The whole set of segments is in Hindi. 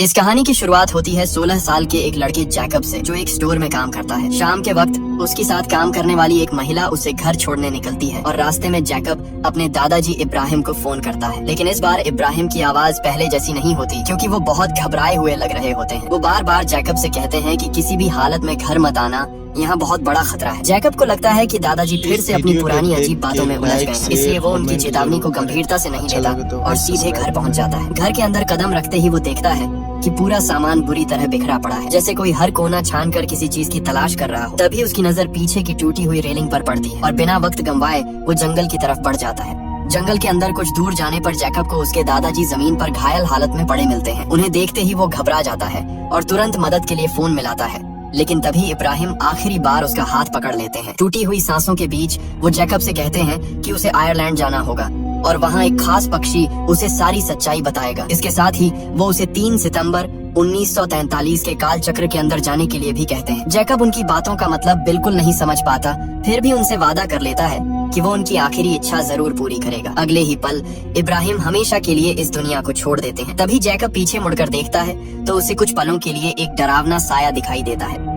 इस कहानी की शुरुआत होती है 16 साल के एक लड़के जैकब से, जो एक स्टोर में काम करता है। शाम के वक्त उसके साथ काम करने वाली एक महिला उसे घर छोड़ने निकलती है और रास्ते में जैकब अपने दादाजी इब्राहिम को फोन करता है। लेकिन इस बार इब्राहिम की आवाज पहले जैसी नहीं होती, क्योंकि वो बहुत घबराए हुए लग रहे होते हैं। वो बार बार जैकब से कहते हैं कि किसी भी हालत में घर मत आना, यहाँ बहुत बड़ा खतरा है। जैकब को लगता है कि दादाजी फिर से अपनी पुरानी अजीब बातों में उलझ गए, इसलिए वो उनकी चेतावनी को गंभीरता से नहीं लेता और सीधे घर पहुँच जाता है। घर के अंदर कदम रखते ही वो देखता है कि पूरा सामान बुरी तरह बिखरा पड़ा है, जैसे कोई हर कोना छान कर किसी चीज की तलाश कर रहा हो। तभी उसकी नजर पीछे की टूटी हुई रेलिंग पर पड़ती है और बिना वक्त गंवाए वो जंगल की तरफ बढ़ जाता है। जंगल के अंदर कुछ दूर जाने पर जैकब को उसके दादाजी जमीन पर घायल हालत में पड़े मिलते हैं। उन्हें देखते ही वो घबरा जाता है और तुरंत मदद के लिए फोन मिलाता है। लेकिन तभी इब्राहिम आखिरी बार उसका हाथ पकड़ लेते हैं। टूटी हुई सांसों के बीच वो जैकब से कहते हैं कि उसे आयरलैंड जाना होगा और वहाँ एक खास पक्षी उसे सारी सच्चाई बताएगा। इसके साथ ही वो उसे 3 सितंबर 1943 के काल चक्र के अंदर जाने के लिए भी कहते हैं। जैकब उनकी बातों का मतलब बिल्कुल नहीं समझ पाता, फिर भी उनसे वादा कर लेता है कि वो उनकी आखिरी इच्छा जरूर पूरी करेगा। अगले ही पल इब्राहिम हमेशा के लिए इस दुनिया को छोड़ देते हैं। तभी जैकब पीछे मुड़कर देखता है तो उसे कुछ पलों के लिए एक डरावना साया दिखाई देता है।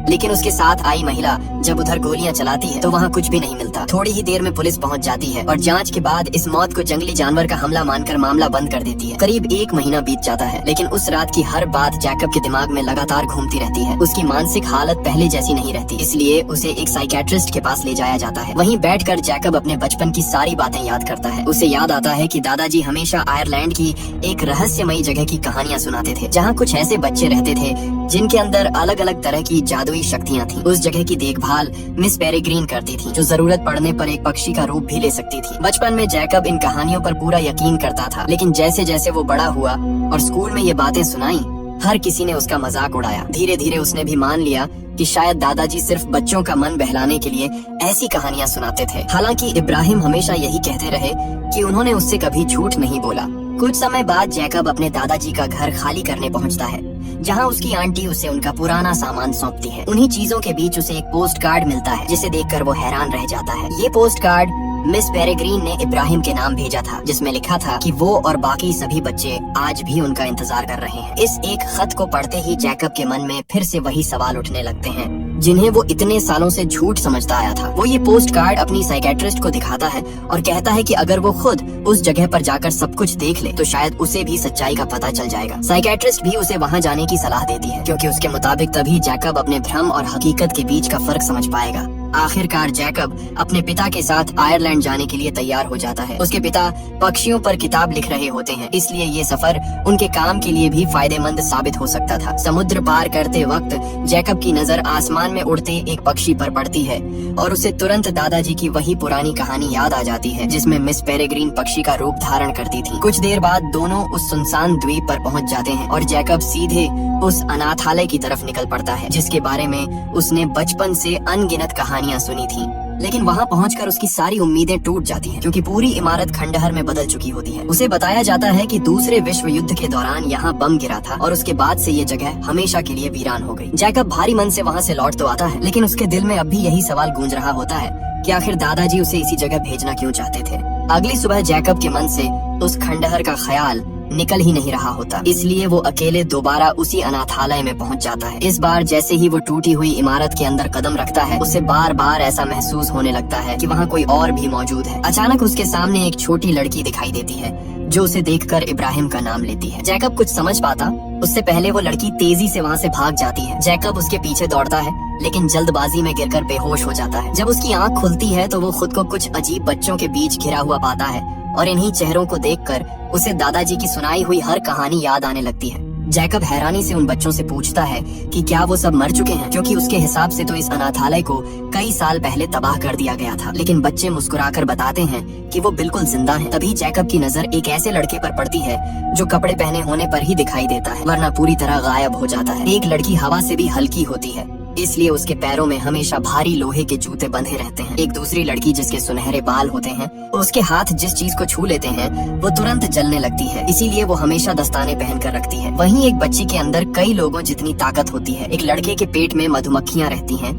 लेकिन उसके साथ आई महिला जब उधर गोलियां चलाती है तो वहाँ कुछ भी नहीं मिलता। थोड़ी ही देर में पुलिस पहुँच जाती है और जांच के बाद इस मौत को जंगली जानवर का हमला मानकर मामला बंद कर देती है। करीब 1 महीना बीत जाता है, लेकिन उस रात की हर बात जैकब के दिमाग में लगातार घूमती रहती है। उसकी मानसिक हालत पहले जैसी नहीं रहती, इसलिए उसे एक साइकियाट्रिस्ट के पास ले जाया जाता है। वहीं बैठकर जैकब अपने बचपन की सारी बातें याद करता है। उसे याद आता है कि दादाजी हमेशा आयरलैंड की एक रहस्यमयी जगह की कहानियाँ सुनाते थे, जहाँ कुछ ऐसे बच्चे रहते थे जिनके अंदर अलग अलग तरह की जादुई शक्तियाँ थी। उस जगह की देखभाल मिस पेरेग्रीन करती थी, जो जरूरत पड़ने पर एक पक्षी का रूप भी ले सकती थी। बचपन में जैकब इन कहानियों पर पूरा यकीन करता था, लेकिन जैसे जैसे वो बड़ा हुआ और स्कूल में ये बातें सुनाई, हर किसी ने उसका मजाक उड़ाया। धीरे धीरे उसने भी मान लिया कि शायद दादाजी सिर्फ बच्चों का मन बहलाने के लिए ऐसी कहानियाँ सुनाते थे। हालांकि इब्राहिम हमेशा यही कहते रहे कि उन्होंने उससे कभी झूठ नहीं बोला। कुछ समय बाद जैकब अपने दादाजी का घर खाली करने पहुंचता है, जहां उसकी आंटी उसे उनका पुराना सामान सौंपती है। उन्हीं चीजों के बीच उसे एक पोस्ट कार्ड मिलता है, जिसे देखकर वो हैरान रह जाता है। ये पोस्ट कार्ड मिस पेरेग्रीन ने इब्राहिम के नाम भेजा था, जिसमें लिखा था कि वो और बाकी सभी बच्चे आज भी उनका इंतजार कर रहे हैं। इस एक खत को पढ़ते ही जैकब के मन में फिर से वही सवाल उठने लगते हैं जिन्हें वो इतने सालों से झूठ समझता आया था। वो ये पोस्ट कार्ड अपनी साइकियाट्रिस्ट को दिखाता है और कहता है कि अगर वो खुद उस जगह पर जाकर सब कुछ देख ले तो शायद उसे भी सच्चाई का पता चल जाएगा। साइकियाट्रिस्ट भी उसे वहाँ जाने की सलाह देती है, क्योंकि उसके मुताबिक तभी जैकब अपने भ्रम और हकीकत के बीच का फर्क समझ पाएगा। आखिरकार जैकब अपने पिता के साथ आयरलैंड जाने के लिए तैयार हो जाता है। उसके पिता पक्षियों पर किताब लिख रहे होते हैं, इसलिए ये सफर उनके काम के लिए भी फायदेमंद साबित हो सकता था। समुद्र पार करते वक्त जैकब की नजर आसमान में उड़ते एक पक्षी पर पड़ती है और उसे तुरंत दादाजी की वही पुरानी कहानी याद आ जाती है, जिसमें मिस पेरेग्रीन पक्षी का रूप धारण करती थी। कुछ देर बाद दोनों उस सुनसान द्वीप पर पहुंच जाते हैं और जैकब सीधे उस अनाथालय की तरफ निकल पड़ता है, जिसके बारे में उसने बचपन से अनगिनत कहानियां सुनी थी। लेकिन वहां पहुंचकर उसकी सारी उम्मीदें टूट जाती हैं, क्योंकि पूरी इमारत खंडहर में बदल चुकी होती है। उसे बताया जाता है कि दूसरे विश्व युद्ध के दौरान यहाँ बम गिरा था और उसके बाद से ये जगह हमेशा के लिए वीरान हो गई। जैकब भारी मन से वहाँ से लौट तो आता है, लेकिन उसके दिल में अब भी यही सवाल गूंज रहा होता है कि आखिर दादाजी उसे इसी जगह भेजना क्यों चाहते थे। अगली सुबह जैकब के मन से उस खंडहर का ख्याल निकल ही नहीं रहा होता, इसलिए वो अकेले दोबारा उसी अनाथालय में पहुंच जाता है। इस बार जैसे ही वो टूटी हुई इमारत के अंदर कदम रखता है, उसे बार बार ऐसा महसूस होने लगता है कि वहाँ कोई और भी मौजूद है। अचानक उसके सामने एक छोटी लड़की दिखाई देती है, जो उसे देखकर इब्राहिम का नाम लेती है। जैकब कुछ समझ पाता उससे पहले वो लड़की तेजी से वहाँ से भाग जाती है। जैकब उसके पीछे दौड़ता है, लेकिन जल्दबाजी में गिरकर बेहोश हो जाता है। जब उसकी आंख खुलती है तो वो खुद को कुछ अजीब बच्चों के बीच घिरा हुआ पाता है और इन्हीं चेहरों को देखकर उसे दादाजी की सुनाई हुई हर कहानी याद आने लगती है। जैकब हैरानी से उन बच्चों से पूछता है कि क्या वो सब मर चुके हैं, क्योंकि उसके हिसाब से तो इस अनाथालय को कई साल पहले तबाह कर दिया गया था। लेकिन बच्चे मुस्कुराकर बताते हैं कि वो बिल्कुल जिंदा हैं। तभी जैकब की नजर एक ऐसे लड़के पर पड़ती है जो कपड़े पहने होने पर ही दिखाई देता है, वरना पूरी तरह गायब हो जाता है। एक लड़की हवा से भी हल्की होती है, इसलिए उसके पैरों में हमेशा भारी लोहे के जूते बंधे रहते हैं। एक दूसरी लड़की जिसके सुनहरे बाल होते हैं, उसके हाथ जिस चीज को छू लेते हैं वो तुरंत जलने लगती है, इसीलिए वो हमेशा दस्ताने पहन कर रखती है। वहीं एक बच्ची के अंदर कई लोगों जितनी ताकत होती है। एक लड़के के पेट में मधुमक्खियां रहती हैं,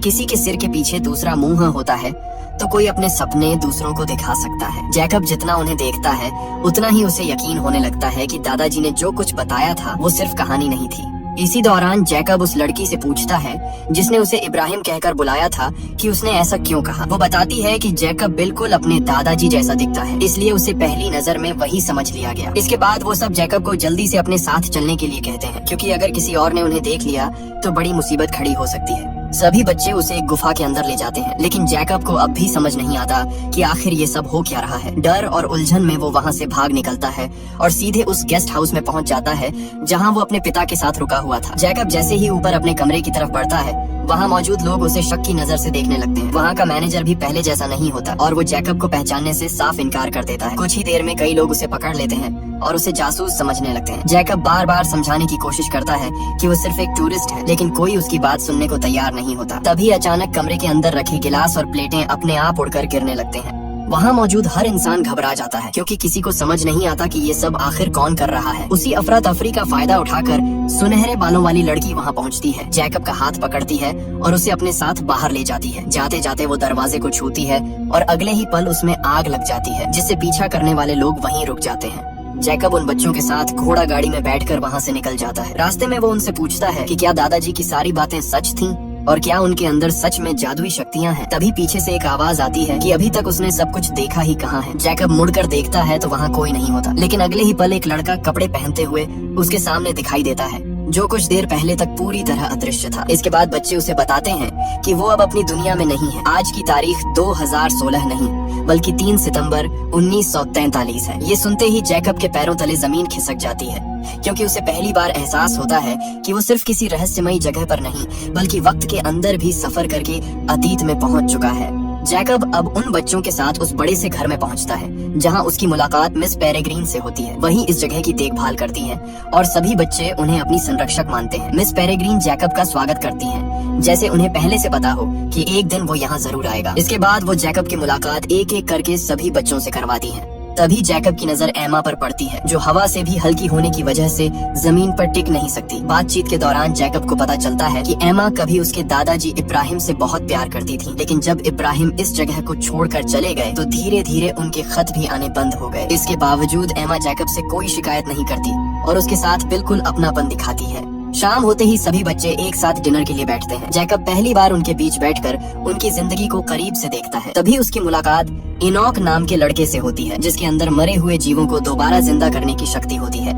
किसी के सिर के पीछे दूसरा मुंह होता है तो कोई अपने सपने दूसरों को दिखा सकता है। जैकब जितना उन्हें देखता है उतना ही उसे यकीन होने लगता है कि दादाजी ने जो कुछ बताया था वो सिर्फ कहानी नहीं थी। इसी दौरान जैकब उस लड़की से पूछता है जिसने उसे इब्राहिम कहकर बुलाया था कि उसने ऐसा क्यों कहा। वो बताती है कि जैकब बिल्कुल अपने दादाजी जैसा दिखता है, इसलिए उसे पहली नजर में वही समझ लिया गया। इसके बाद वो सब जैकब को जल्दी से अपने साथ चलने के लिए कहते हैं, क्योंकि अगर किसी और ने उन्हें देख लिया तो बड़ी मुसीबत खड़ी हो सकती है। सभी बच्चे उसे एक गुफा के अंदर ले जाते हैं, लेकिन जैकब को अब भी समझ नहीं आता कि आखिर ये सब हो क्या रहा है। डर और उलझन में वो वहाँ से भाग निकलता है और सीधे उस गेस्ट हाउस में पहुँच जाता है जहाँ वो अपने पिता के साथ रुका हुआ था। जैकब जैसे ही ऊपर अपने कमरे की तरफ बढ़ता है, वहाँ मौजूद लोग उसे शक की नजर से देखने लगते हैं। वहाँ का मैनेजर भी पहले जैसा नहीं होता और वो जैकब को पहचानने से साफ इनकार कर देता है। कुछ ही देर में कई लोग उसे पकड़ लेते हैं और उसे जासूस समझने लगते हैं। जैकब बार बार समझाने की कोशिश करता है कि वो सिर्फ एक टूरिस्ट है, लेकिन कोई उसकी बात सुनने को तैयार नहीं होता। तभी अचानक कमरे के अंदर रखे गिलास और प्लेटें अपने आप उड़कर गिरने लगते हैं। वहाँ मौजूद हर इंसान घबरा जाता है, क्योंकि किसी को समझ नहीं आता कि ये सब आखिर कौन कर रहा है। उसी अफरा तफरी का फायदा उठाकर सुनहरे बालों वाली लड़की वहाँ पहुँचती है, जैकब का हाथ पकड़ती है और उसे अपने साथ बाहर ले जाती है। जाते जाते वो दरवाजे को छूती है और अगले ही पल उसमें आग लग जाती है, जिससे पीछा करने वाले लोग वहीं रुक जाते हैं। जैकब उन बच्चों के साथ घोड़ा गाड़ी में बैठकर वहाँ से निकल जाता है। रास्ते में वो उनसे पूछता है कि क्या दादाजी की सारी बातें सच थीं और क्या उनके अंदर सच में जादुई शक्तियाँ हैं। तभी पीछे से एक आवाज आती है कि अभी तक उसने सब कुछ देखा ही कहाँ है। जैकब मुड़कर देखता है तो वहाँ कोई नहीं होता, लेकिन अगले ही पल एक लड़का कपड़े पहनते हुए उसके सामने दिखाई देता है, जो कुछ देर पहले तक पूरी तरह अदृश्य था। इसके बाद बच्चे उसे बताते हैं कि वो अब अपनी दुनिया में नहीं है। आज की तारीख 2016 नहीं बल्कि 3 सितंबर 1943 है। ये सुनते ही जैकब के पैरों तले जमीन खिसक जाती है, क्योंकि उसे पहली बार एहसास होता है कि वो सिर्फ किसी रहस्यमयी जगह पर नहीं बल्कि वक्त के अंदर भी सफर करके अतीत में पहुंच चुका है। जैकब अब उन बच्चों के साथ उस बड़े से घर में पहुंचता है जहां उसकी मुलाकात मिस पेरेग्रीन से होती है। वही इस जगह की देखभाल करती हैं और सभी बच्चे उन्हें अपनी संरक्षक मानते हैं। मिस पेरेग्रीन जैकब का स्वागत करती हैं, जैसे उन्हें पहले से पता हो कि एक दिन वो यहाँ जरूर आएगा। इसके बाद वो जैकब की मुलाकात एक एक करके सभी बच्चों से करवाती हैं। तभी जैकब की नजर एमा पर पड़ती है, जो हवा से भी हल्की होने की वजह से जमीन पर टिक नहीं सकती। बातचीत के दौरान जैकब को पता चलता है कि एमा कभी उसके दादाजी इब्राहिम से बहुत प्यार करती थी, लेकिन जब इब्राहिम इस जगह को छोड़कर चले गए तो धीरे धीरे उनके खत भी आने बंद हो गए। इसके बावजूद एमा जैकब से कोई शिकायत नहीं करती और उसके साथ बिल्कुल अपनापन दिखाती है। शाम होते ही सभी बच्चे एक साथ डिनर के लिए बैठते हैं। जैकब पहली बार उनके बीच बैठकर उनकी जिंदगी को करीब से देखता है। तभी उसकी मुलाकात इनॉक नाम के लड़के से होती है, जिसके अंदर मरे हुए जीवों को दोबारा जिंदा करने की शक्ति होती है।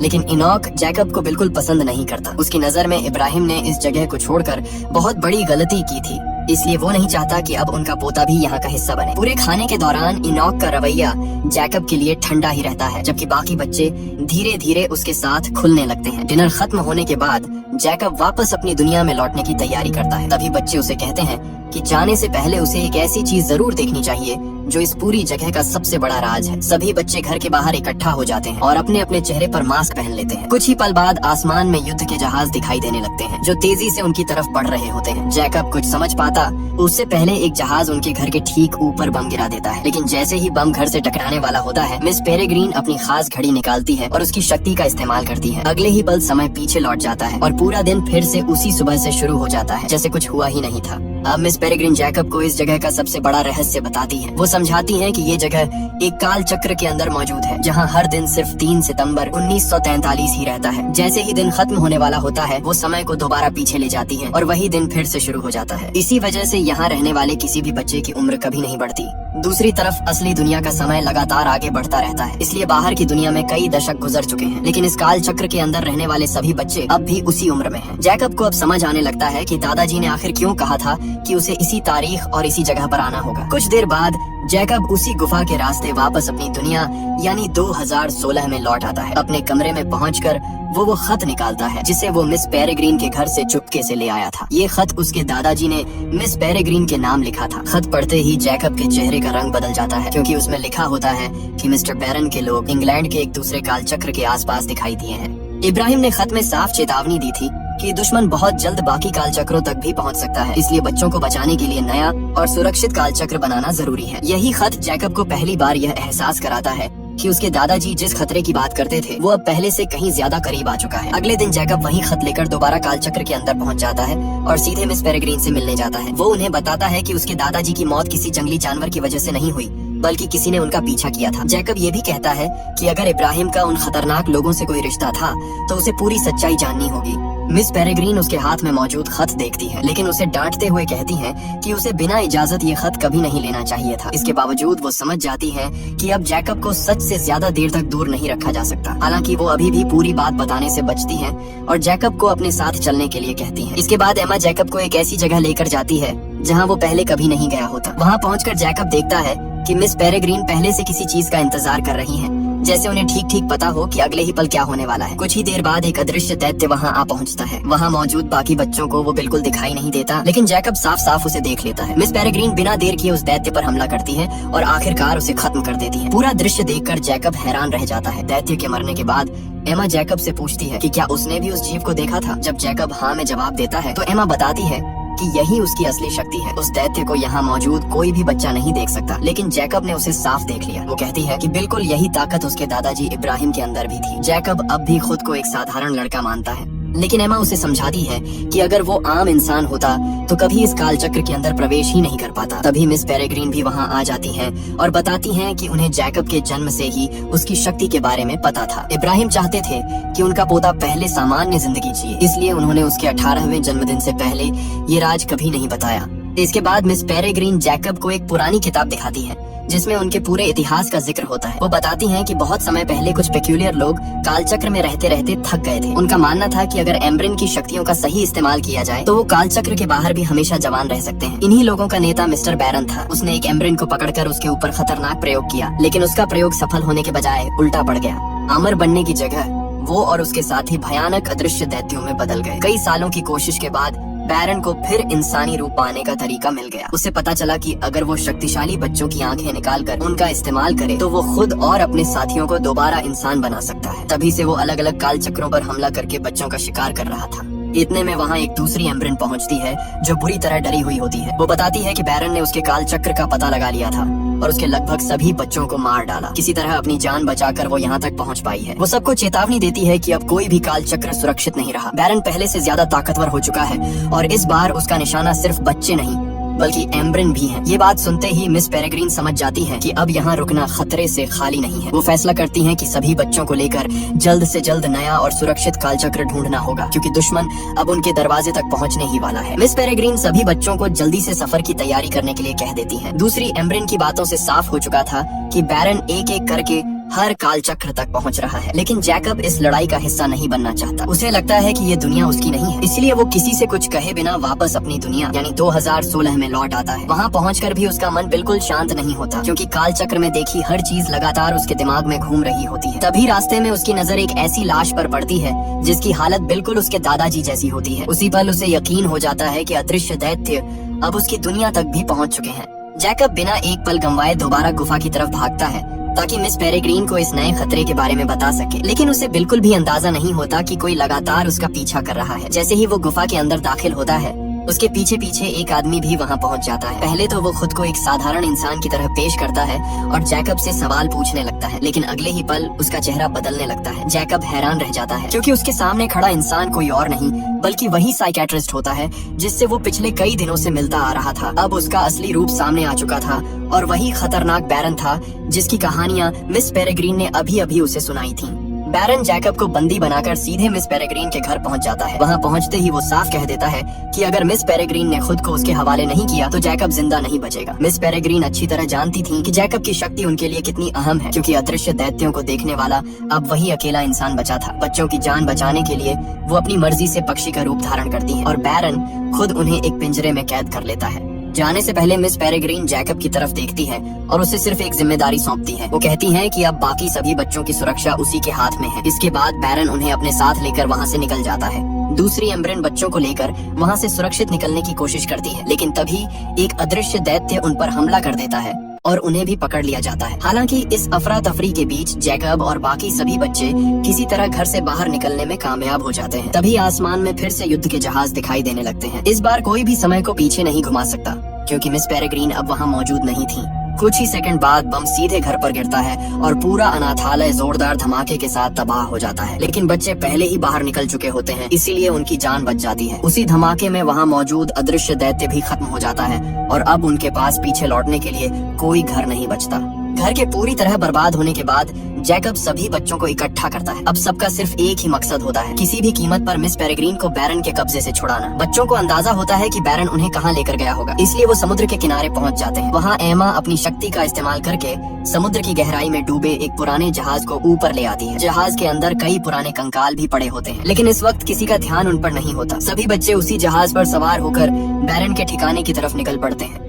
लेकिन इनॉक जैकब को बिल्कुल पसंद नहीं करता। उसकी नजर में इब्राहिम ने इस जगह को छोड़कर बहुत बड़ी गलती की थी, इसलिए वो नहीं चाहता कि अब उनका पोता भी यहाँ का हिस्सा बने। पूरे खाने के दौरान इनॉक का रवैया जैकब के लिए ठंडा ही रहता है, जबकि बाकी बच्चे धीरे धीरे उसके साथ खुलने लगते हैं। डिनर खत्म होने के बाद जैकब वापस अपनी दुनिया में लौटने की तैयारी करता है। तभी बच्चे उसे कहते हैं कि जाने से पहले उसे एक ऐसी चीज जरूर देखनी चाहिए जो इस पूरी जगह का सबसे बड़ा राज है। सभी बच्चे घर के बाहर इकट्ठा हो जाते हैं और अपने अपने चेहरे पर मास्क पहन लेते हैं। कुछ ही पल बाद आसमान में युद्ध के जहाज दिखाई देने लगते हैं, जो तेजी से उनकी तरफ बढ़ रहे होते हैं। जैकब कुछ समझ पाता उससे पहले एक जहाज उनके घर के ठीक ऊपर बम गिरा देता है, लेकिन जैसे ही बम घर से टकराने वाला होता है, मिस पेरेग्रीन अपनी खास घड़ी निकालती है और उसकी शक्ति का इस्तेमाल करती है। अगले ही पल समय पीछे लौट जाता है और पूरा दिन फिर से उसी सुबह से शुरू हो जाता है, जैसे कुछ हुआ ही नहीं था। अब मिस पेरेग्रीन जैकब को इस जगह का सबसे बड़ा रहस्य बताती है। वो समझाती है कि ये जगह एक काल चक्र के अंदर मौजूद है, जहाँ हर दिन सिर्फ 3 सितंबर 1943 ही रहता है। जैसे ही दिन खत्म होने वाला होता है, वो समय को दोबारा पीछे ले जाती है और वही दिन फिर से शुरू हो जाता है। इसी वजह से यहाँ रहने वाले किसी भी बच्चे की उम्र कभी नहीं बढ़ती। दूसरी तरफ असली दुनिया का समय लगातार आगे बढ़ता रहता है, इसलिए बाहर की दुनिया में कई दशक गुजर चुके हैं, लेकिन इस काल चक्र के अंदर रहने वाले सभी बच्चे अब भी उसी उम्र में हैं। जैकब को अब समझ आने लगता है कि दादाजी ने आखिर क्यों कहा था कि उसे इसी तारीख और इसी जगह पर आना होगा। कुछ देर बाद जैकब उसी गुफा के रास्ते वापस अपनी दुनिया यानी 2016 में लौट आता है। अपने कमरे में पहुंचकर वो खत निकालता है, जिसे वो मिस पेरेग्रीन के घर से चुपके से ले आया था। ये खत उसके दादाजी ने मिस पेरेग्रीन के नाम लिखा था। खत पढ़ते ही जैकब के चेहरे का रंग बदल जाता है, क्योंकि उसमें लिखा होता है कि मिस्टर बैरन के लोग इंग्लैंड के एक दूसरे काल चक्र के आसपास दिखाई दिए हैं। इब्राहिम ने खत में साफ चेतावनी दी थी कि दुश्मन बहुत जल्द बाकी काल चक्रों तक भी पहुंच सकता है, इसलिए बच्चों को बचाने के लिए नया और सुरक्षित काल चक्र बनाना जरूरी है। यही खत जैकब को पहली बार यह एहसास कराता है कि उसके दादाजी जिस खतरे की बात करते थे वो अब पहले से कहीं ज्यादा करीब आ चुका है। अगले दिन जैकब वही खत लेकर दोबारा कालचक्र के अंदर पहुंच जाता है और सीधे मिस पेरेग्रीन से मिलने जाता है। वो उन्हें बताता है कि उसके दादाजी की मौत किसी जंगली जानवर की वजह से नहीं हुई, बल्कि किसी ने उनका पीछा किया था। जैकब ये भी कहता है कि अगर इब्राहिम का उन खतरनाक लोगों से कोई रिश्ता था तो उसे पूरी सच्चाई जाननी होगी। मिस पेरेग्रीन उसके हाथ में मौजूद खत देखती है, लेकिन उसे डांटते हुए कहती है कि उसे बिना इजाजत ये खत कभी नहीं लेना चाहिए था। इसके बावजूद वो समझ जाती है कि अब जैकब को सच से ज्यादा देर तक दूर नहीं रखा जा सकता। हालांकि वो अभी भी पूरी बात बताने से बचती है और जैकब को अपने साथ चलने के लिए कहती है। इसके बाद एमा जैकब को एक ऐसी जगह लेकर जाती है जहाँ वो पहले कभी नहीं गया होता। वहाँ पहुँचकर जैकब देखता है कि मिस पेरेग्रीन पहले से किसी चीज का इंतजार कर रही हैं, जैसे उन्हें ठीक ठीक पता हो कि अगले ही पल क्या होने वाला है। कुछ ही देर बाद एक अदृश्य दैत्य वहाँ आ पहुँचता है। वहाँ मौजूद बाकी बच्चों को वो बिल्कुल दिखाई नहीं देता, लेकिन जैकब साफ साफ उसे देख लेता है। मिस पेरेग्रीन बिना देर किए उस दैत्य पर हमला करती है और आखिरकार उसे खत्म कर देती है। पूरा दृश्य देखकर जैकब हैरान रह जाता है। दैत्य के मरने के बाद एमा जैकब से पूछती है कि क्या उसने भी उस जीव को देखा था। जब जैकब हाँ में जवाब देता है तो एमा बताती है कि यही उसकी असली शक्ति है। उस दैत्य को यहाँ मौजूद कोई भी बच्चा नहीं देख सकता, लेकिन जैकब ने उसे साफ देख लिया। वो कहती है कि बिल्कुल यही ताकत उसके दादाजी इब्राहिम के अंदर भी थी। जैकब अब भी खुद को एक साधारण लड़का मानता है, लेकिन एमा उसे समझाती है कि अगर वो आम इंसान होता तो कभी इस काल चक्र के अंदर प्रवेश ही नहीं कर पाता। तभी मिस पेरेग्रीन भी वहाँ आ जाती हैं और बताती हैं कि उन्हें जैकब के जन्म से ही उसकी शक्ति के बारे में पता था। इब्राहिम चाहते थे कि उनका पोता पहले सामान्य जिंदगी जिए, इसलिए उन्होंने उसके 18वें जन्मदिन से पहले ये राज कभी नहीं बताया। इसके बाद मिस पेरेग्रीन जैकब को एक पुरानी किताब दिखाती है जिसमें उनके पूरे इतिहास का जिक्र होता है। वो बताती हैं कि बहुत समय पहले कुछ पेक्यूलियर लोग कालचक्र में रहते रहते थक गए थे। उनका मानना था कि अगर एम्ब्रिन की शक्तियों का सही इस्तेमाल किया जाए तो वो कालचक्र के बाहर भी हमेशा जवान रह सकते हैं। इन्हीं लोगों का नेता मिस्टर बैरन था। उसने एक एम्ब्रिन को पकड़कर उसके ऊपर खतरनाक प्रयोग किया, लेकिन उसका प्रयोग सफल होने के बजाय उल्टा पड़ गया। अमर बनने की जगह वो और उसके साथी भयानक अदृश्य दैत्यों में बदल गए। कई सालों की कोशिश के बाद बैरन को फिर इंसानी रूप पाने का तरीका मिल गया। उसे पता चला कि अगर वो शक्तिशाली बच्चों की आंखें निकालकर उनका इस्तेमाल करे तो वो खुद और अपने साथियों को दोबारा इंसान बना सकता है। तभी से वो अलग अलग काल चक्रों पर हमला करके बच्चों का शिकार कर रहा था। इतने में वहाँ एक दूसरी एम्ब्रिन पहुँचती है जो बुरी तरह डरी हुई होती है। वो बताती है कि बैरन ने उसके काल चक्र का पता लगा लिया था और उसके लगभग सभी बच्चों को मार डाला। किसी तरह अपनी जान बचाकर वो यहाँ तक पहुँच पाई है। वो सबको चेतावनी देती है कि अब कोई भी काल चक्र सुरक्षित नहीं रहा। बैरन पहले से ज्यादा ताकतवर हो चुका है और इस बार उसका निशाना सिर्फ बच्चे नहीं बल्कि एम्ब्रिन भी हैं। ये बात सुनते ही मिस पेरेग्रीन समझ जाती है कि अब यहाँ रुकना खतरे से खाली नहीं है। वो फैसला करती हैं कि सभी बच्चों को लेकर जल्द से जल्द नया और सुरक्षित कालचक्र ढूंढना होगा, क्योंकि दुश्मन अब उनके दरवाजे तक पहुँचने ही वाला है। मिस पेरेग्रीन सभी बच्चों को जल्दी से सफर की तैयारी करने के लिए कह देती है। दूसरी एम्ब्रिन की बातों से साफ हो चुका था कि बैरन एक एक करके हर काल चक्र तक पहुंच रहा है, लेकिन जैकब इस लड़ाई का हिस्सा नहीं बनना चाहता। उसे लगता है कि ये दुनिया उसकी नहीं है, इसलिए वो किसी से कुछ कहे बिना वापस अपनी दुनिया यानी 2016 में लौट आता है। वहाँ पहुंचकर भी उसका मन बिल्कुल शांत नहीं होता, क्योंकि काल चक्र में देखी हर चीज लगातार उसके दिमाग में घूम रही होती है। तभी रास्ते में उसकी नजर एक ऐसी लाश पर पड़ती है जिसकी हालत बिल्कुल उसके दादाजी जैसी होती है। उसी पल उसे यकीन हो जाता है कि अदृश्य दैत्य अब उसकी दुनिया तक भी पहुँच चुके हैं। जैकब बिना एक पल गंवाए दोबारा गुफा की तरफ भागता है ताकि मिस पेरेग्रीन को इस नए खतरे के बारे में बता सके, लेकिन उसे बिल्कुल भी अंदाजा नहीं होता कि कोई लगातार उसका पीछा कर रहा है। जैसे ही वो गुफा के अंदर दाखिल होता है उसके पीछे पीछे एक आदमी भी वहाँ पहुँच जाता है। पहले तो वो खुद को एक साधारण इंसान की तरह पेश करता है और जैकब से सवाल पूछने लगता है, लेकिन अगले ही पल उसका चेहरा बदलने लगता है। जैकब हैरान रह जाता है क्योंकि उसके सामने खड़ा इंसान कोई और नहीं बल्कि वही साइकियाट्रिस्ट होता है जिससे वो पिछले कई दिनों से मिलता आ रहा था। अब उसका असली रूप सामने आ चुका था और वही खतरनाक बैरन था जिसकी कहानियां मिस पेरेग्रीन ने अभी अभी उसे सुनाई थी। बैरन जैकब को बंदी बनाकर सीधे मिस पेरेग्रीन के घर पहुंच जाता है। वहां पहुंचते ही वो साफ कह देता है कि अगर मिस पेरेग्रीन ने खुद को उसके हवाले नहीं किया तो जैकब जिंदा नहीं बचेगा। मिस पेरेग्रीन अच्छी तरह जानती थी कि जैकब की शक्ति उनके लिए कितनी अहम है, क्योंकि अदृश्य दैत्यों को देखने वाला अब वही अकेला इंसान बचा था। बच्चों की जान बचाने के लिए वो अपनी मर्जी से पक्षी का रूप धारण करती है और बैरन खुद उन्हें एक पिंजरे में कैद कर लेता है। जाने से पहले मिस पेरेग्रीन जैकब की तरफ देखती है और उसे सिर्फ एक जिम्मेदारी सौंपती है। वो कहती हैं कि अब बाकी सभी बच्चों की सुरक्षा उसी के हाथ में है। इसके बाद बैरन उन्हें अपने साथ लेकर वहाँ से निकल जाता है। दूसरी एम्ब्रिन बच्चों को लेकर वहाँ से सुरक्षित निकलने की कोशिश करती है, लेकिन तभी एक अदृश्य दैत्य उन पर हमला कर देता है और उन्हें भी पकड़ लिया जाता है। हालांकि इस अफरा तफरी के बीच जैकब और बाकी सभी बच्चे किसी तरह घर से बाहर निकलने में कामयाब हो जाते हैं। तभी आसमान में फिर से युद्ध के जहाज दिखाई देने लगते हैं। इस बार कोई भी समय को पीछे नहीं घुमा सकता, क्योंकि मिस पेरेग्रीन अब वहाँ मौजूद नहीं थी। कुछ ही सेकंड बाद बम सीधे घर पर गिरता है और पूरा अनाथालय जोरदार धमाके के साथ तबाह हो जाता है। लेकिन बच्चे पहले ही बाहर निकल चुके होते हैं, इसीलिए उनकी जान बच जाती है। उसी धमाके में वहाँ मौजूद अदृश्य दैत्य भी खत्म हो जाता है और अब उनके पास पीछे लौटने के लिए कोई घर नहीं बचता। घर के पूरी तरह बर्बाद होने के बाद जैकब सभी बच्चों को इकट्ठा करता है। अब सबका सिर्फ एक ही मकसद होता है, किसी भी कीमत पर मिस पेरेग्रीन को बैरन के कब्जे से छुड़ाना। बच्चों को अंदाजा होता है कि बैरन उन्हें कहां लेकर गया होगा, इसलिए वो समुद्र के किनारे पहुंच जाते हैं। वहां एमा अपनी शक्ति का इस्तेमाल करके समुद्र की गहराई में डूबे एक पुराने जहाज को ऊपर ले आती है। जहाज के अंदर कई पुराने कंकाल भी पड़े होते हैं, लेकिन इस वक्त किसी का ध्यान उन पर नहीं होता। सभी बच्चे उसी जहाज पर सवार होकर बैरन के ठिकाने की तरफ निकल पड़ते हैं।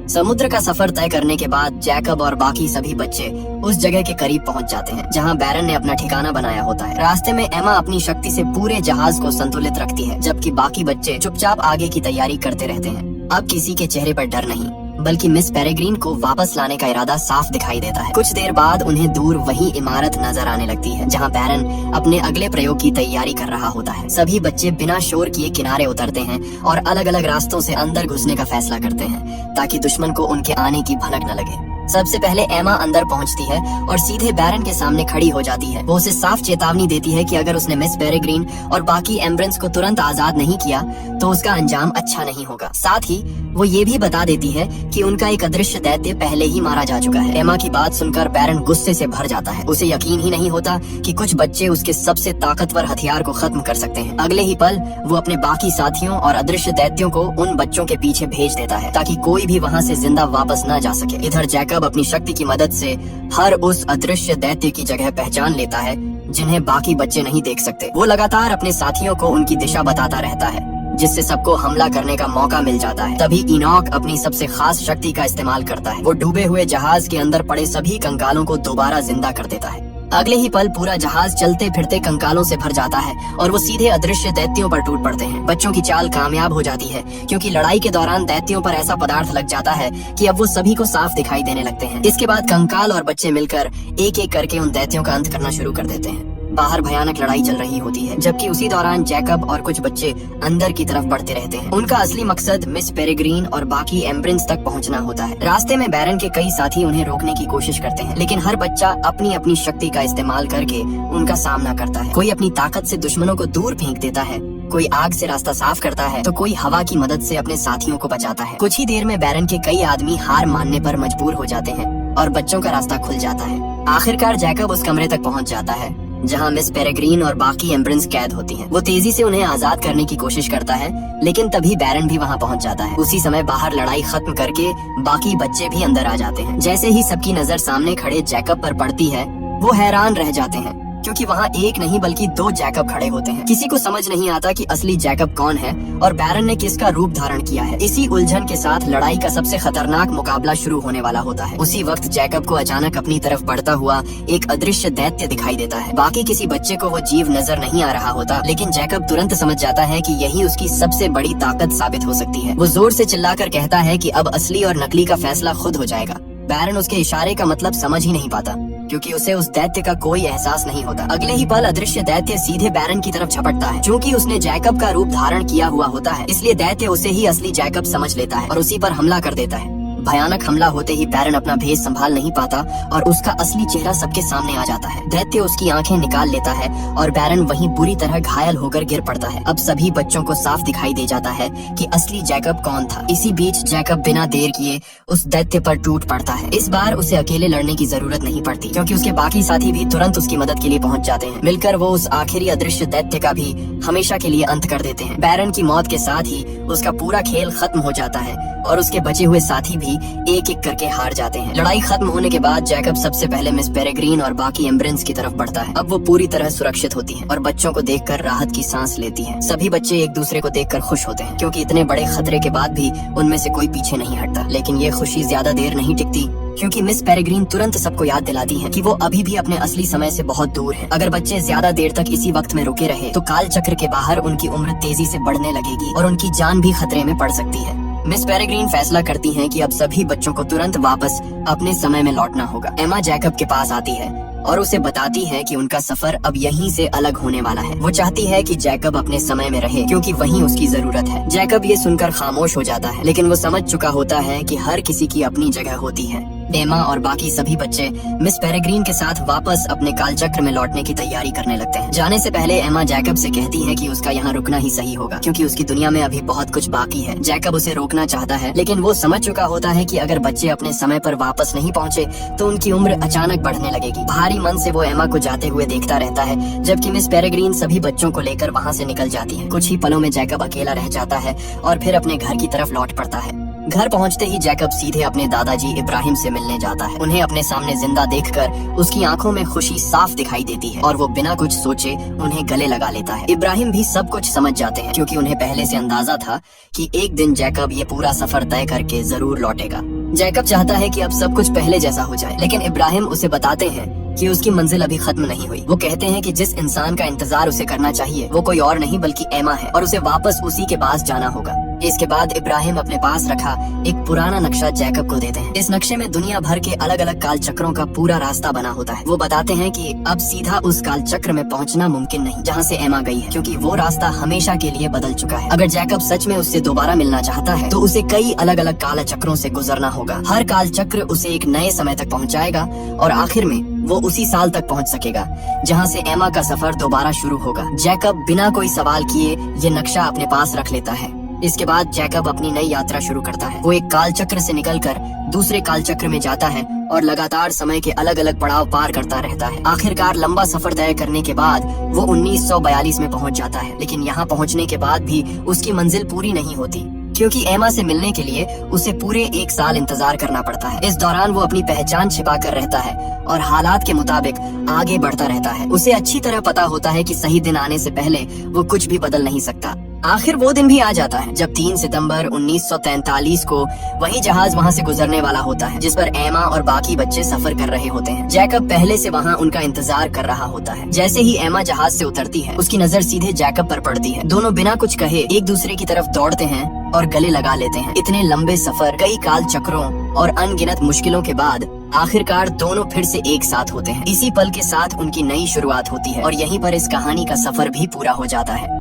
समुद्र का सफर तय करने के बाद जैकब और बाकी सभी बच्चे उस जगह के करीब पहुंच जाते हैं जहां बैरन ने अपना ठिकाना बनाया होता है। रास्ते में एमा अपनी शक्ति से पूरे जहाज को संतुलित रखती है, जबकि बाकी बच्चे चुपचाप आगे की तैयारी करते रहते हैं। अब किसी के चेहरे पर डर नहीं, बल्कि मिस पेरेग्रीन को वापस लाने का इरादा साफ दिखाई देता है। कुछ देर बाद उन्हें दूर वही इमारत नजर आने लगती है जहां बैरन अपने अगले प्रयोग की तैयारी कर रहा होता है। सभी बच्चे बिना शोर किए किनारे उतरते हैं और अलग अलग रास्तों से अंदर घुसने का फैसला करते हैं ताकि दुश्मन को उनके आने की भनक न लगे। सबसे पहले एमा अंदर पहुंचती है और सीधे बैरन के सामने खड़ी हो जाती है। वो उसे साफ चेतावनी देती है कि अगर उसने मिस पेरेग्रीन और बाकी एम्ब्रेंस को तुरंत आजाद नहीं किया तो उसका अंजाम अच्छा नहीं होगा। साथ ही वो ये भी बता देती है कि उनका एक अदृश्य दैत्य पहले ही मारा जा चुका है। एमा की बात सुनकर बैरन गुस्से से भर जाता है। उसे यकीन ही नहीं होता कि कुछ बच्चे उसके सबसे ताकतवर हथियार को खत्म कर सकते हैं। अगले ही पल वो अपने बाकी साथियों और अदृश्य दैत्यों को उन बच्चों के पीछे भेज देता है ताकि कोई भी वहाँ से जिंदा वापस न जा सके। इधर जैकब अपनी शक्ति की मदद से हर उस अदृश्य दैत्य की जगह पहचान लेता है जिन्हें बाकी बच्चे नहीं देख सकते। वो लगातार अपने साथियों को उनकी दिशा बताता रहता है, जिससे सबको हमला करने का मौका मिल जाता है। तभी इनॉक अपनी सबसे खास शक्ति का इस्तेमाल करता है। वो डूबे हुए जहाज के अंदर पड़े सभी कंकालों को दोबारा जिंदा कर देता है। अगले ही पल पूरा जहाज चलते फिरते कंकालों से भर जाता है और वो सीधे अदृश्य दैत्यों पर टूट पड़ते हैं। बच्चों की चाल कामयाब हो जाती है क्योंकि लड़ाई के दौरान दैत्यों पर ऐसा पदार्थ लग जाता है कि अब वो सभी को साफ दिखाई देने लगते हैं। इसके बाद कंकाल और बच्चे मिलकर एक एक करके उन दैत्यों का अंत करना शुरू कर देते हैं। बाहर भयानक लड़ाई चल रही होती है, जबकि उसी दौरान जैकब और कुछ बच्चे अंदर की तरफ बढ़ते रहते हैं। उनका असली मकसद मिस पेरेग्रीन और बाकी एम्ब्रेंस तक पहुंचना होता है। रास्ते में बैरन के कई साथी उन्हें रोकने की कोशिश करते हैं, लेकिन हर बच्चा अपनी अपनी शक्ति का इस्तेमाल करके उनका सामना करता है। कोई अपनी ताकत से दुश्मनों को दूर फेंक देता है, कोई आग से रास्ता साफ करता है, तो कोई हवा की मदद से अपने साथियों को बचाता है। कुछ ही देर में बैरन के कई आदमी हार मानने पर मजबूर हो जाते हैं और बच्चों का रास्ता खुल जाता है। आखिरकार जैकब उस कमरे तक पहुंच जाता है जहां मिस पेरेग्रीन और बाकी एम्ब्रेंस कैद होती हैं। वो तेजी से उन्हें आजाद करने की कोशिश करता है, लेकिन तभी बैरन भी वहां पहुंच जाता है। उसी समय बाहर लड़ाई खत्म करके बाकी बच्चे भी अंदर आ जाते हैं। जैसे ही सबकी नजर सामने खड़े जैकब पर पड़ती है, वो हैरान रह जाते हैं क्योंकि वहाँ एक नहीं बल्कि दो जैकब खड़े होते हैं। किसी को समझ नहीं आता कि असली जैकब कौन है और बैरन ने किसका रूप धारण किया है। इसी उलझन के साथ लड़ाई का सबसे खतरनाक मुकाबला शुरू होने वाला होता है। उसी वक्त जैकब को अचानक अपनी तरफ बढ़ता हुआ एक अदृश्य दैत्य दिखाई देता है। बाकी किसी बच्चे को वो जीव नजर नहीं आ रहा होता, लेकिन जैकब तुरंत समझ जाता है कि यही उसकी सबसे बड़ी ताकत साबित हो सकती है। वो जोर से चिल्लाकर कहता है कि अब असली और नकली का फैसला खुद हो जाएगा। बैरन उसके इशारे का मतलब समझ ही नहीं पाता क्योंकि उसे उस दैत्य का कोई एहसास नहीं होता। अगले ही पल अदृश्य दैत्य सीधे बैरन की तरफ झपटता है। क्योंकि उसने जैकब का रूप धारण किया हुआ होता है, इसलिए दैत्य उसे ही असली जैकब समझ लेता है और उसी पर हमला कर देता है। भयानक हमला होते ही बैरन अपना भेष संभाल नहीं पाता और उसका असली चेहरा सबके सामने आ जाता है। दैत्य उसकी आंखें निकाल लेता है और बैरन वहीं बुरी तरह घायल होकर गिर पड़ता है। अब सभी बच्चों को साफ दिखाई दे जाता है कि असली जैकब कौन था। इसी बीच जैकब बिना देर किए उस दैत्य पर टूट पड़ता है। इस बार उसे अकेले लड़ने की जरूरत नहीं पड़ती क्योंकि उसके बाकी साथी भी तुरंत उसकी मदद के लिए पहुंच जाते हैं। मिलकर वो उस आखिरी अदृश्य दैत्य का भी हमेशा के लिए अंत कर देते हैं। बैरन की मौत के साथ ही उसका पूरा खेल खत्म हो जाता है और उसके बचे हुए साथी भी एक एक करके हार जाते हैं। लड़ाई खत्म होने के बाद जैकब सबसे पहले मिस पेरेग्रीन और बाकी एम्ब्रेंस की तरफ बढ़ता है। अब वो पूरी तरह सुरक्षित होती हैं और बच्चों को देखकर राहत की सांस लेती हैं। सभी बच्चे एक दूसरे को देखकर खुश होते हैं क्योंकि इतने बड़े खतरे के बाद भी उनमें से कोई पीछे नहीं हटता। लेकिन ये खुशी ज्यादा देर नहीं टिकती क्योंकि मिस पेरेग्रीन तुरंत सबको याद दिलाती है कि वो अभी भी अपने असली समय से बहुत दूर है। अगर बच्चे ज्यादा देर तक इसी वक्त में रुके रहे तो काल चक्र के बाहर उनकी उम्र तेजी से बढ़ने लगेगी और उनकी जान भी खतरे में पड़ सकती है। मिस पेरेग्रीन फैसला करती हैं कि अब सभी बच्चों को तुरंत वापस अपने समय में लौटना होगा। एमा जैकब के पास आती है और उसे बताती है कि उनका सफर अब यहीं से अलग होने वाला है। वो चाहती है कि जैकब अपने समय में रहे क्योंकि वहीं उसकी जरूरत है। जैकब ये सुनकर खामोश हो जाता है, लेकिन वो समझ चुका होता है कि हर किसी की अपनी जगह होती है। एमा और बाकी सभी बच्चे मिस पेरेग्रीन के साथ वापस अपने कालचक्र में लौटने की तैयारी करने लगते हैं। जाने से पहले एमा जैकब से कहती है कि उसका यहाँ रुकना ही सही होगा क्योंकि उसकी दुनिया में अभी बहुत कुछ बाकी है। जैकब उसे रोकना चाहता है, लेकिन वो समझ चुका होता है कि अगर बच्चे अपने समय पर वापस नहीं पहुँचे तो उनकी उम्र अचानक बढ़ने लगेगी। भारी मन से वो एमा को जाते हुए देखता रहता है, जबकि मिस पेरेग्रीन सभी बच्चों को लेकर वहाँ से निकल जाती है। कुछ ही पलों में जैकब अकेला रह जाता है और फिर अपने घर की तरफ लौट पड़ता है। घर पहुंचते ही जैकब सीधे अपने दादाजी इब्राहिम से मिलने जाता है। उन्हें अपने सामने जिंदा देखकर उसकी आंखों में खुशी साफ दिखाई देती है और वो बिना कुछ सोचे उन्हें गले लगा लेता है। इब्राहिम भी सब कुछ समझ जाते हैं क्योंकि उन्हें पहले से अंदाजा था कि एक दिन जैकब ये पूरा सफर तय करके जरूर लौटेगा। जैकब चाहता है कि अब सब कुछ पहले जैसा हो जाए, लेकिन इब्राहिम उसे बताते हैं कि उसकी मंजिल अभी खत्म नहीं हुई। वो कहते हैं कि जिस इंसान का इंतजार उसे करना चाहिए वो कोई और नहीं बल्कि एमा है और उसे वापस उसी के पास जाना होगा। इसके बाद इब्राहिम अपने पास रखा एक पुराना नक्शा जैकब को देते हैं। इस नक्शे में दुनिया भर के अलग अलग काल चक्रों का पूरा रास्ता बना होता है। वो बताते हैं कि अब सीधा उस काल चक्र में पहुंचना मुमकिन नहीं जहां से एमा गई है, क्योंकि वो रास्ता हमेशा के लिए बदल चुका है। अगर जैकब सच में उससे दोबारा मिलना चाहता है तो उसे कई अलग अलग काल चक्रों से गुजरना होगा। हर काल चक्र उसे एक नए समय तक पहुँचाएगा और आखिर में वो उसी साल तक पहुंच सकेगा जहां से एमा का सफर दोबारा शुरू होगा। जैकब बिना कोई सवाल किए ये नक्शा अपने पास रख लेता है। इसके बाद जैकब अपनी नई यात्रा शुरू करता है। वो एक काल चक्र से निकलकर दूसरे काल चक्र में जाता है और लगातार समय के अलग अलग पड़ाव पार करता रहता है। आखिरकार लंबा सफर तय करने के बाद वो 1942 में पहुंच जाता है, लेकिन यहाँ पहुंचने के बाद भी उसकी मंजिल पूरी नहीं होती क्योंकि एमा से मिलने के लिए उसे पूरे 1 साल इंतजार करना पड़ता है। इस दौरान वो अपनी पहचान छिपा कर रहता है और हालात के मुताबिक आगे बढ़ता रहता है। उसे अच्छी तरह पता होता है कि सही दिन आने से पहले वो कुछ भी बदल नहीं सकता। आखिर वो दिन भी आ जाता है जब 3 सितंबर 1943 को वही जहाज वहाँ से गुजरने वाला होता है जिस पर एमा और बाकी बच्चे सफर कर रहे होते हैं। जैकब पहले से वहाँ उनका इंतजार कर रहा होता है। जैसे ही एमा जहाज से उतरती है उसकी नजर सीधे जैकब पर पड़ती है। दोनों बिना कुछ कहे एक दूसरे की तरफ दौड़ते हैं और गले लगा लेते हैं। इतने लंबे सफर, कई काल चक्रों और अनगिनत मुश्किलों के बाद आखिरकार दोनों फिर से एक साथ होते हैं। इसी पल के साथ उनकी नई शुरुआत होती है और यहीं पर इस कहानी का सफर भी पूरा हो जाता है।